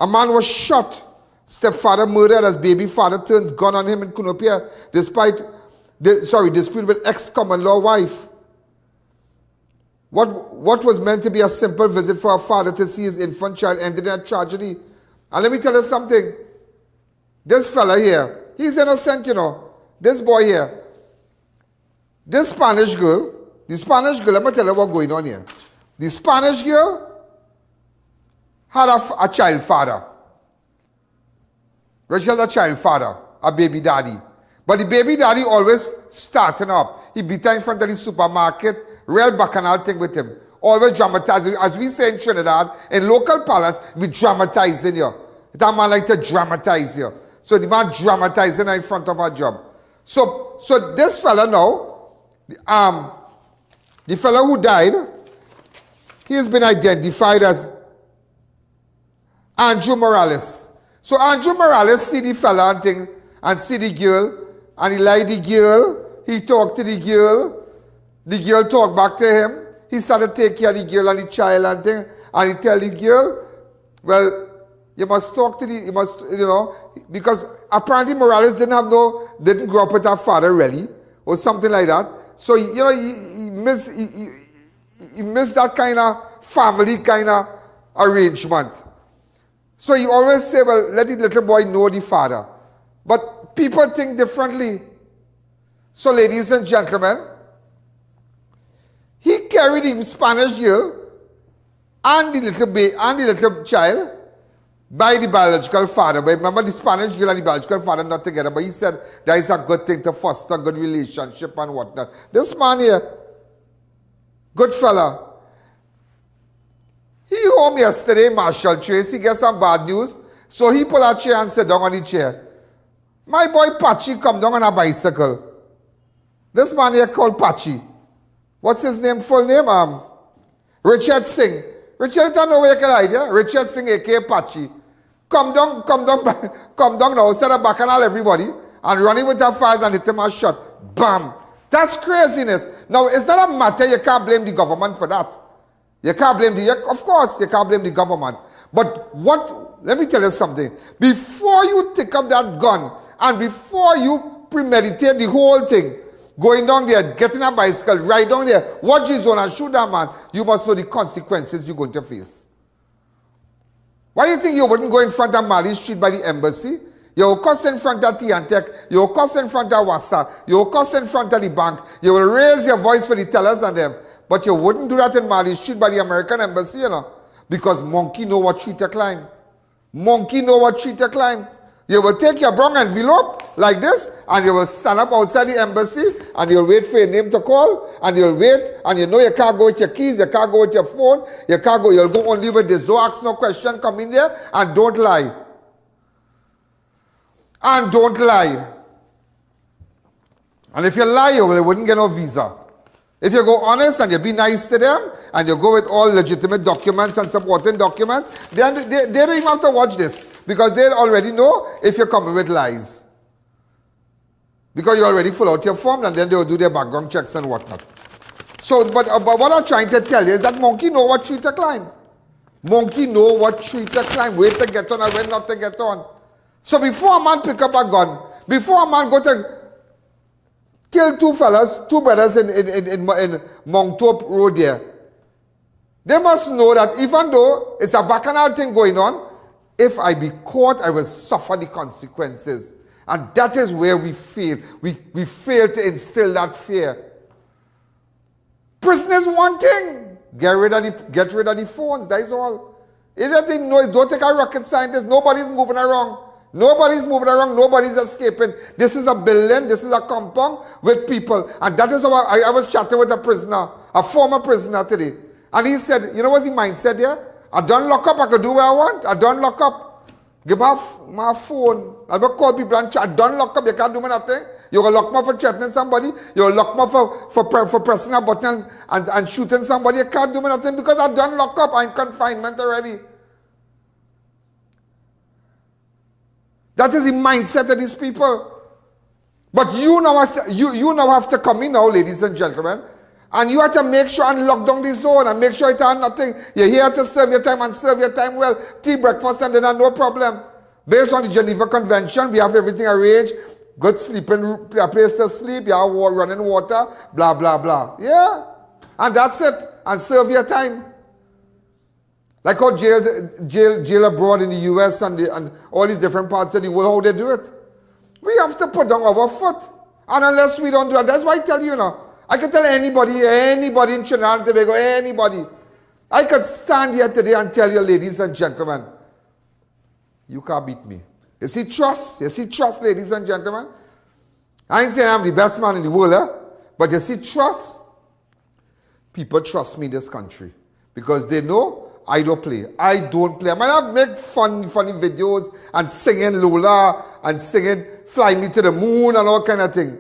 A man was shot. Stepfather murdered as baby father turns gun on him in Cunupia despite dispute with ex-common law wife. What was meant to be a simple visit for a father to see his infant child ended in a tragedy. And let me tell you something. This fella here, he's innocent, you know. This boy here. This Spanish girl, let me tell you what's going on here. The Spanish girl had a child father. Rachel had a child father, a baby daddy. But the baby daddy always starting up. He beat her in front of the supermarket, real bacchanal thing with him. Always dramatizing. As we say in Trinidad, in local parlance, we dramatizing you. That man like to dramatize you. So the man dramatizing her in front of her job. So this fella now, the fella who died, he has been identified as Andrew Morales. So Andrew Morales see the fella and thing, and see the girl, and he like the girl, he talked to the girl talked back to him, he started taking care of the girl and the child and thing, and he tell the girl, well, you must talk to you know, because apparently Morales didn't grow up with her father really, or something like that. So, you know, he missed that kind of family kind of arrangement. So he always say, well, let the little boy know the father. But people think differently. So, ladies and gentlemen, he carried the Spanish girl and the little child by the biological father. But remember, the Spanish girl and the biological father not together. But he said that is a good thing to foster a good relationship and whatnot. This man here, good fella. He home yesterday, Marshall Tracy, get some bad news. So he pull a chair and sit down on the chair. My boy Patchi come down on a bicycle. This man here called Patchi. What's his name, full name? Richard Singh. Richard, don't know where you can hide, yeah? Richard Singh, a.k.a. Patchi. Come down now, set a bacchanal everybody, and running with that fires and hit him a shot. Bam! That's craziness. Now, it's not a matter, you can't blame the government for that. You can't blame of course, you can't blame the government. But let me tell you something. Before you take up that gun, and before you premeditate the whole thing, going down there, getting a bicycle, right down there, watch his zone and shoot that man, you must know the consequences you're going to face. Why do you think you wouldn't go in front of Mali Street by the embassy? You will cuss in front of Tiantec, you will cuss in front of Wassa, you will cuss in front of the bank, you will raise your voice for the tellers and them. But you wouldn't do that in Mali Street by the American embassy, you know. Because monkey know what tree to climb. Monkey know what tree to climb. You will take your brown envelope like this, and you will stand up outside the embassy, and you'll wait for your name to call, and you'll wait, and you know you can't go with your keys, you can't go with your phone, you can't go, you'll go only with this. Don't ask no question, come in there, and don't lie. And don't lie. And if you lie, you wouldn't get no visa. If you go honest and you be nice to them, and you go with all legitimate documents and supporting documents, then they don't even have to watch this. Because they already know if you're coming with lies. Because you already fill out your form, and then they'll do their background checks and whatnot. So, but what I'm trying to tell you is that monkey know what tree to climb. Monkey know what tree to climb, where to get on and when not to get on. So before a man pick up a gun, before a man go to kill two brothers in Monctop Road there. They must know that even though it's a bacchanal thing going on, if I be caught, I will suffer the consequences. And that is where we fail. We fail to instill that fear. Prison is one thing. Get rid of the phones, that is all. Don't take a rocket scientist. Nobody's moving around. Nobody's moving around, nobody's escaping. This is a building, this is a compound with people. And that is how I was chatting with a prisoner, a former prisoner today. And he said, you know what's the mindset there? I don't lock up, I can do what I want. I don't lock up. Give me my phone. I will call people and chat. I don't lock up, you can't do me nothing. You're going to lock me up for threatening somebody. You're going to lock me up for pressing a button and shooting somebody. You can't do me nothing because I don't lock up. I'm in confinement already. That is the mindset of these people. But you now have to come in now, ladies and gentlemen, And you have to make sure and lock down the zone and make sure it has nothing. You're here to serve your time and serve your time well. Tea, breakfast, and dinner, no problem. Based on the Geneva Convention, we have everything arranged. Good sleeping place to sleep. You have running water, blah, blah, blah. Yeah. And that's it. And serve your time. Like how jail abroad in the US and all these different parts of the world, how they do it. We have to put down our foot. And unless we don't do it, that's why I tell you, I can tell anybody in Trinidad and Tobago, anybody. I could stand here today and tell you, ladies and gentlemen, you can't beat me. You see trust? You see trust, ladies and gentlemen? I ain't saying I'm the best man in the world, but you see trust? People trust me in this country because they know I don't play. I don't play. I might not make funny videos and singing Lola and singing Fly Me to the Moon and all kind of thing.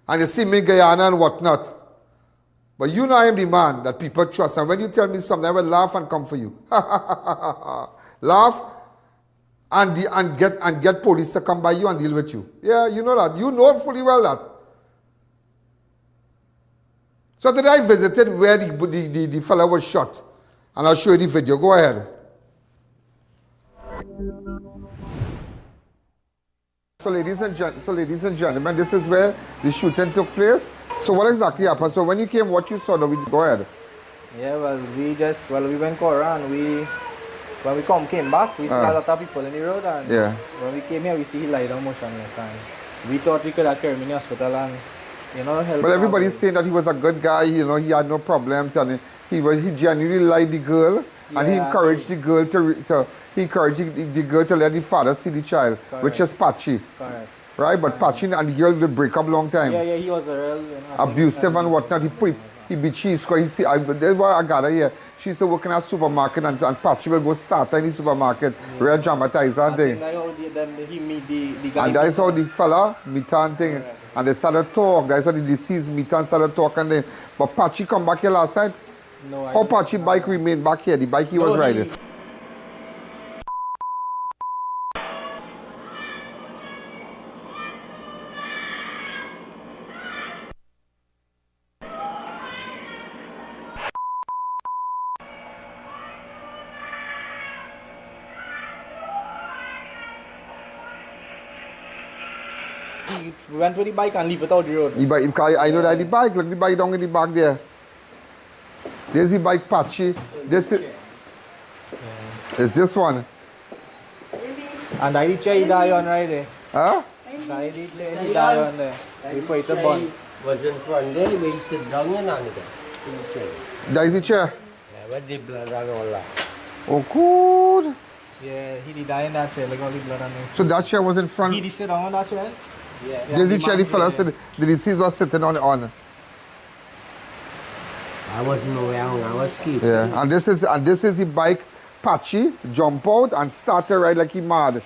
And you see me Guyana and whatnot. But you know I am the man that people trust. And when you tell me something, I will laugh and come for you. Laugh and get police to come by you and deal with you. Yeah, you know that. You know fully well that. So today I visited where the fellow was shot. And I'll show you the video. Go ahead. So ladies and gentlemen, this is where the shooting took place. So what exactly happened? So when you came, what you saw, go ahead. Yeah, well, we went Korea and when we came back, we saw a lot of people in the road and when we came here, we see he lie down motionless and we thought we could have carried him in the hospital and, help. But everybody's saying that he was a good guy, he had no problems and he genuinely liked the girl and he encouraged the girl to let the father see the child, which is Patchi. Correct. Right? But Patchi and the girl will break up long time. Yeah, he was a real abusive and whatnot. He beat cheese because that's why I got her here. She used to work in a supermarket and Patchi will go start in the supermarket, real dramatize and thing. He meet the guy. And that's how the fella meet and thing. And they started talk. That's how the deceased meet and started talking. But Patchi come back here last night. No, how Patchi bike remained back here? The bike he was riding. We went with the bike and leave it out the road. The bike, I know that the bike. Look, the bike down in the back there. There's the bike Patchi. This is this one. And I did chair he die on right there. Huh? I did chair he die on there. We put it on. Was in front there, we sit down in the chair. That is the chair. Yeah, but the blood and all that. Oh, good. Yeah, he did die in that chair, like all the blood on him. So that chair was in front. He did sit down on that chair? Yeah. There's the chair the fella said the deceased was sitting on. I wasn't around, I was sleeping. Yeah, and this is the bike Patchi jump out and start to ride like he mad.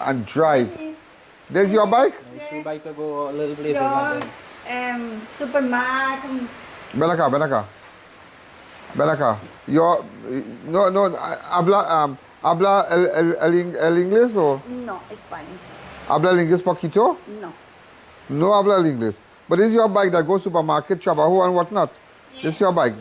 And drive. There's your bike? She bike to go a little places and then. Supermarket. Belaka. No, habla el inglés o? No, Spanish. Habla el inglés poquito? No. No habla el inglés. But this is your bike that goes supermarket, trabajo and whatnot. This is your bike.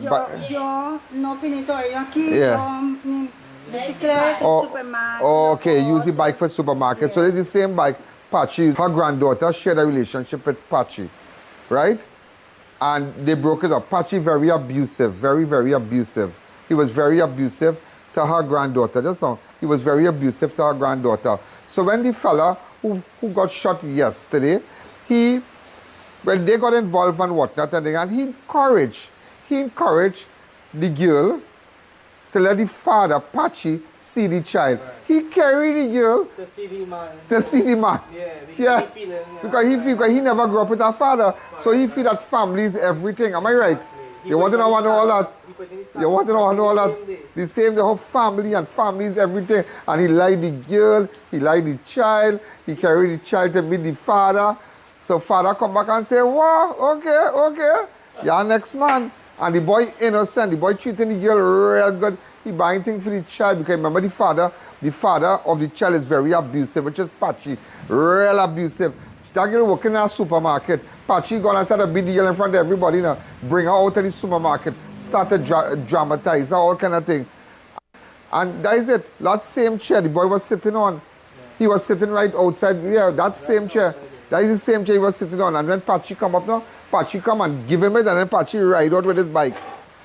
Yo no finito ellos aquí. Yeah. Bicicleta, supermarket. Okay, use the bike for supermarket. Yeah. So it's the same bike. Patchi, her granddaughter shared a relationship with Patchi, right? And they broke it up. Patchi very abusive, very, very abusive. He was very abusive to her granddaughter. Just now, he was very abusive to her granddaughter. So when the fella who got shot yesterday, when they got involved and whatnot, and he encouraged the girl to let the father, Patchi, see the child. Right. He carried the girl to see the man. Yeah, because he never grew up with her father. So he feel that family is everything. Am I right? You want to know all that? You want to know all that? The same, the whole family and families, everything. And he lied the girl, he lied the child, he carried the child to meet the father. So father come back and say, wow, okay. You're next man. And the boy innocent, the boy treating the girl real good. He buying things for the child because remember the father of the child is very abusive, which is Patchi. Real abusive. That girl working in a supermarket. Patchi gonna start to beat the girl in front of everybody now. Bring her out of the supermarket. Start to dramatize her, all kind of thing. And that is it. That same chair the boy was sitting on. He was sitting right outside. Yeah, that same chair. That is the same chair he was sitting on. And when Patchi come up now, Patchi come and give him it, and then Patchi ride out with his bike.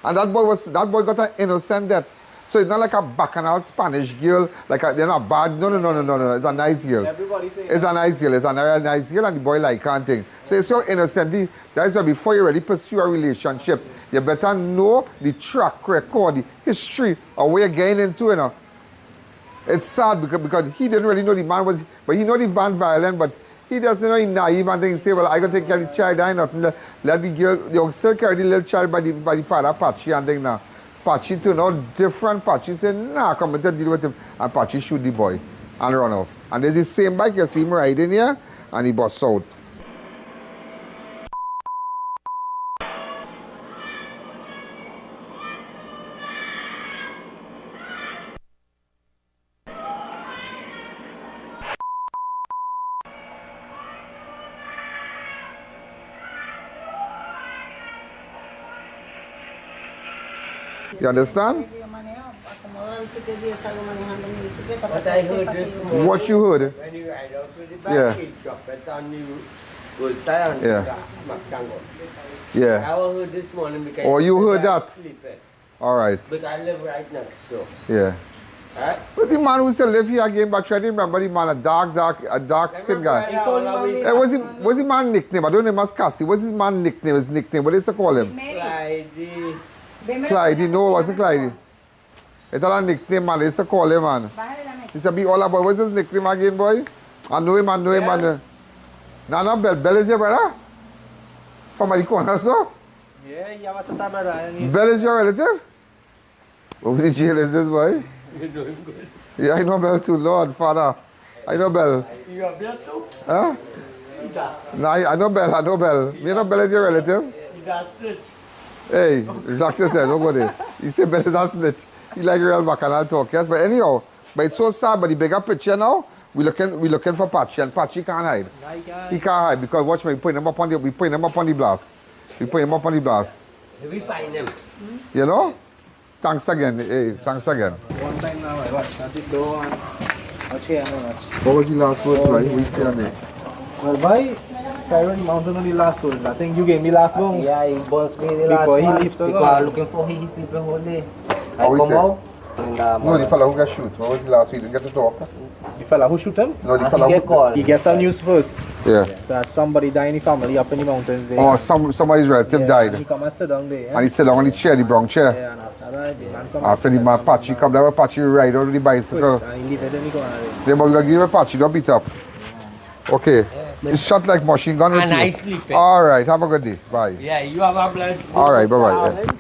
And that boy got an innocent death. So it's not like a bacchanal Spanish girl, like they're not bad. No. It's a nice girl. Everybody say it's a nice girl. It's a very nice girl, and the boy like can't think. So it's so innocent. That is why before you really pursue a relationship, you better know the track record, the history of where you're getting into, you know. It's sad because he didn't really know the man was, but he know the man violent, but he doesn't know he's naive and then say, well, I gotta take care of the child, I nothing. Let the girl, you still carry the little child by the father, Patchi, and then now. Patchi to know different. Patchi said, nah, come and deal with him. And Patchi shoot the boy and run off. And there's the same bike, you see him riding here, and he busts out. You understand? What I heard this morning, What you heard? when you ride out to the Yeah. back, he drop it on you, good time, Yeah. McDonald. Yeah. I heard this morning because Oh, you heard I that? sleeping. All right. But I live right next door. Yeah. Right? But the man who said live here again, but try to remember the man, a dark skinned guy. He told him Was his man nickname? I don't know him as Cassie. What's his man nickname? His nickname. What is they call him? Friday. Clyde. No, it wasn't Clyde. It's a nickname, man. They used to call him, man. He used to be all about, what's his nickname again, boy? I know him. No, Bell is your brother? From the corner, so? yeah, he have a certain brother. Bell is your relative? What in jail is this, boy? You know him good. Yeah, I know Bell too, Lord, Father. I know Bell. You have Bill too? Huh? No, I know Bell. You know Bell is your relative? He got stitch. Hey, relax yourself, don't go there. He said Bell is a snitch. He like real bacchanal talk, yes? But anyhow, but it's so sad, but the bigger picture now, we looking for Patchi, and Patchi can't hide. He can't hide because watch me, we put him up on the blast. We put him up on the blast. We find him. You know? Thanks again. Hey, thanks again. One time now, I watched that door and I'll share no much. What was the last word, right? We say on it. Well, by Tyrone Mountain on the last word. I think you gave me last one. Yeah, he bounced me the last Before he one. left to Because go. I was looking for him, he sleeping whole day. I How we come say? out. And, No, the fellow who got shoot. What was the last week? Didn't get to talk. The fella who shoot him? No, the he fellow get who... called. He gets some news first Yeah. that somebody died in the family up in the mountains there. Oh, somebody's relative Yeah, died. and he come and sit down there. And he sat down on the chair, the brown chair. Yeah, and after that, the man come After the man Patchi come down, Patchi ride out of the bicycle. and he leave it and he go on. Then we're gonna give him Patchi, don't beat up. Okay. It's shot like machine gun with And you. I sleeping. All right, have a good day. Bye. Yeah, you have a blessed day. All right, bye-bye. Yeah.